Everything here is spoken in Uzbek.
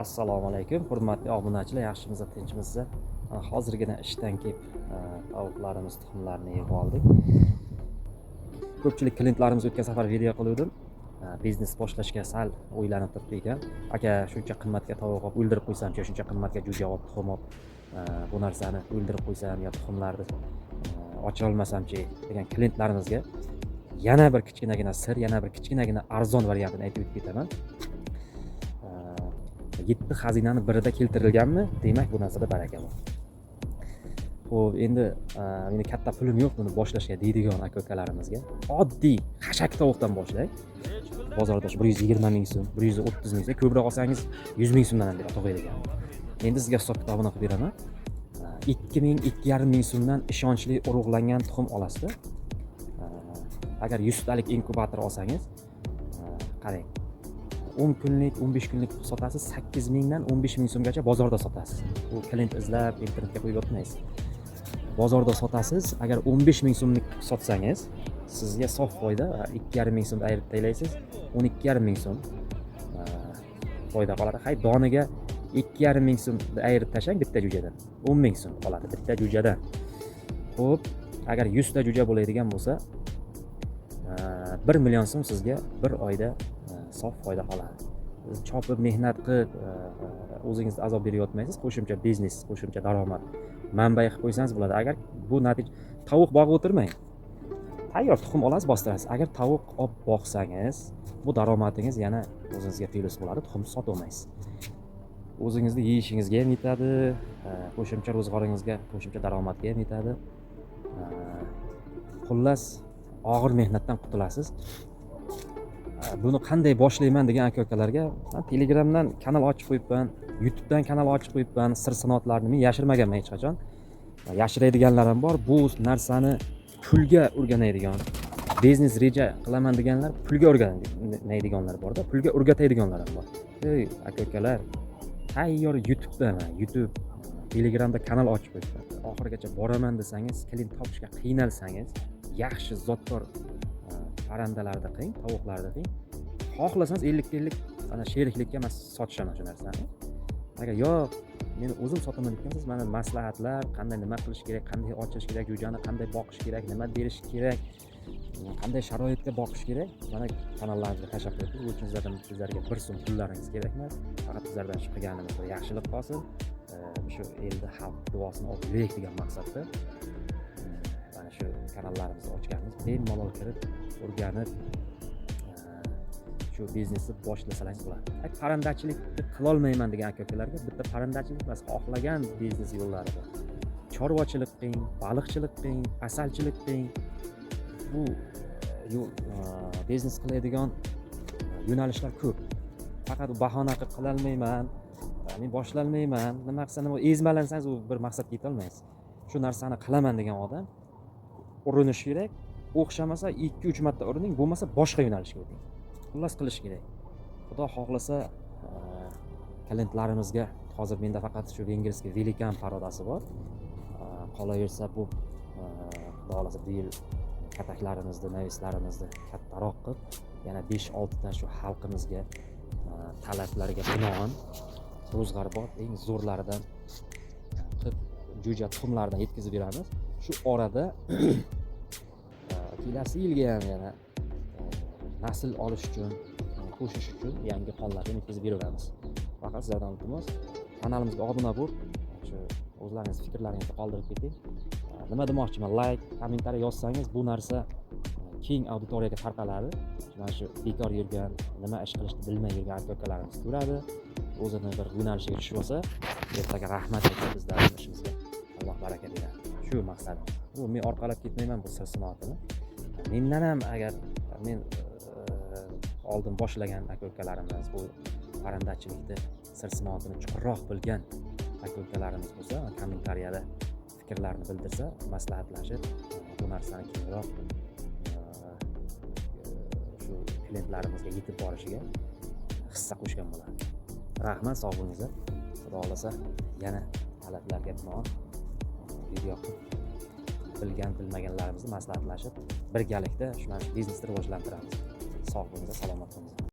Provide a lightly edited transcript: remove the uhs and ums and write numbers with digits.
Assalomu alaykum, hurmatli obunachilar, yaxshimisiz, tinchmisiz? Hozirgina ishdan kelib, tovuqlarimiz tuxumlarini yig'ib oldik. Ko'pchilik klientlarimiz o'tgan safar video qiluvdim. Biznes boshlashga sal o'ylanib turibdi ekan. Aka, shuncha qimmatga tovuq olib o'ldirib qo'ysam-chi, shuncha qimmatga jo'ja olib, tuxum olib, bu narsani o'ldirib qo'ysam yo tuxumlarni ocha olmasam-chi degan klientlarimizga yana bir kichkinagina sir, yana bir kichkinagina arzon variantini aytib o'tib ketaman. 7 xazinani birida keltirilganmi? Demak, bu narsada baraka bor. Xo'p, endi meni katta pulim yo'q buni boshlashga deydigan aka-ukalarimizga oddiy xashak tovuqdan boshlang. Bozorda 120 ming so'm, 130 ming so'm, ko'proq olsangiz 100 ming so'mdan ham beradi to'g'ri. Endi sizga hisob kitobini qilib beraman. 2 ming, 2,5 ming so'mdan ishonchli urug'langan tuxum olasizda. Agar 100 talik inkubator olsangiz, qarang. 10 kunlik, 15 kunlik sotasiz, 8 mingdan 15 ming so'mgacha bozorda sotasiz. Bu klient izlab internetga qo'yib yotmaysiz. Bozorda sotasiz, agar 15 ming so'mlik sotsangiz, sizga sof foyda 2,5 ming so'm ayirib taylaysiz, 12,5 ming so'm foyda qoladi. Hay, doniga 2,5 ming so'm ayirib tashlang bitta jo'jadan. 10 ming so'm qoladi bitta jo'jadan. Xo'p, agar 100 ta jo'ja bo'ladigan bo'lsa, 1 million so'm sizga bir oyda sof foyda qoladi. Chopib mehnat qilib o'zingizga azob berayotmaysiz, qo'shimcha biznes, qo'shimcha daromad manbai qilib qo'ysangiz bo'ladi. Agar bu natija tovuq boqib o'tirmang. Tayyor tuxum olasiz, bostirasiz. Agar tovuq olib boqsangiz, bu daromadingiz yana o'zingizga plyus bo'ladi, tuxum sotib olmaysiz. O'zingizni yeyishingizga ham yetadi, qo'shimcha ro'zg'oringizga, qo'shimcha daromadga ham yetadi. Xullas, og'ir mehnatdan qutulasiz. Buni qanday boshlayman degan aka-ukalarga men Telegramdan kanal ochib qo'yibman, YouTubedan kanal ochib qo'yibman. Sir sanoatlarni men yashirmaganman hech qachon. Yashiradiganlar ham bor. Bu narsani pulga o'rganadigan, biznes reja qilaman deganlar pulga o'rganadiganlar bor-da, pulga o'rgatadiganlar ham bor. Ey aka-ukalar, tayyor YouTube, Telegramda kanal ochib qo'yibman. Oxirigacha boraman desangiz, klient topishga qiynalsangiz, yaxshi zotdor parandalarda qiling, tovuqlarda qiling. Xohlasangiz 50-50 ana sheriklikka men sotishaman shu narsani. Agar yo'q, men o'zim sotaman desangiz, mana maslahatlar, qanday nima qilish kerak, qanday ochish kerak, jo'jani qanday boqish kerak, nima berish kerak, qanday sharoitda boqish kerak, mana kanallarimizga tashlab qo'ydik. Bu uchun sizlarga bir so'm pullaringiz kerak emas. Faqat sizlardan shu qilganimizda yaxshilik qolsin. Shu elda xalq duosini olaylik degan maqsadda mana shu kanallarimizni ochganmiz. Bemalol kirib, o'rganib shu biznesni boshlasangiz bo'ladi. Parandachilikni qila olmayman degan aka-ukalarga bitta parandachilik emas, xohlagan biznes yo'llari bor. Chorvachilik qiling, baliqchilik qiling, asalchilik qiling. Bu biznes qiladigan yo'nalishlar ko'p. Faqat bahona qilib qila olmayman, men boshlayolmayman, nima qilsa nima ezmalansangiz u bir maqsadga yeta olmaysiz. Shu narsani qilaman degan odam urinish kerak. O'xshamasa 2-3 marta urining, bo'lmasa boshqa yo'nalishga o'ting. Xullas qilish kerak. Xudo xohlasa klientlarimizga hozir menda faqat shu vengerskiy velikan parodasi bor. Qolaversa bu xudo xohlasa bu yil kataklarimizni, navislarimizni kattaroq qilib, yana 5-6 ta shu xalqimizga talablarga binoan ro'zg'orbop eng zo'rlaridan qilib jo'ja tuxumlaridan yetkazib beramiz. Shu orada kelasi yilga ham yana nasl olish uchun, qo'shish uchun yangi qonlarni yetkazib beraveramiz. Faqat sizlardan iltimos, kanalimizga obuna bo'lib, shu o'zlaringiz fikrlaringizni qoldirib keting. Nima demoqchiman, like, kommentariy yozsangiz bu narsa keng auditoriyaga tarqaladi. Mana shu bekor yurgan, nima ish qilishni bilmay yurgan aka-ukalarimiz ko'radi. O'zini bir yo'nalishga tushib olsa, ertaga rahmat aytib bizlarning ishimizga Alloh baraka beradi. Shu maqsad. Bu men orqalab ketmayman bu sir sanoatini. Mendan ham agar men oldin boshlagan aka-ukalarimiz bu parandachilikni sir sanoatini chuqurroq bilgan aka-ukalarimiz bo'lsa, kommentariyada fikrlarini bildirsa, maslahatlashib bu narsani kengroq shu klientlarimizga yetib borishiga hissa qo'shgan bo'ladi. Rahmat, sog' bo'linglar. Xudo xolasa yana talablarga binoan video bilgan bilmaganlarimizni maslahatlashib birgalikda shu biznesni rivojlantiramiz. Sog' bo'linglar, salomat bo'linglar.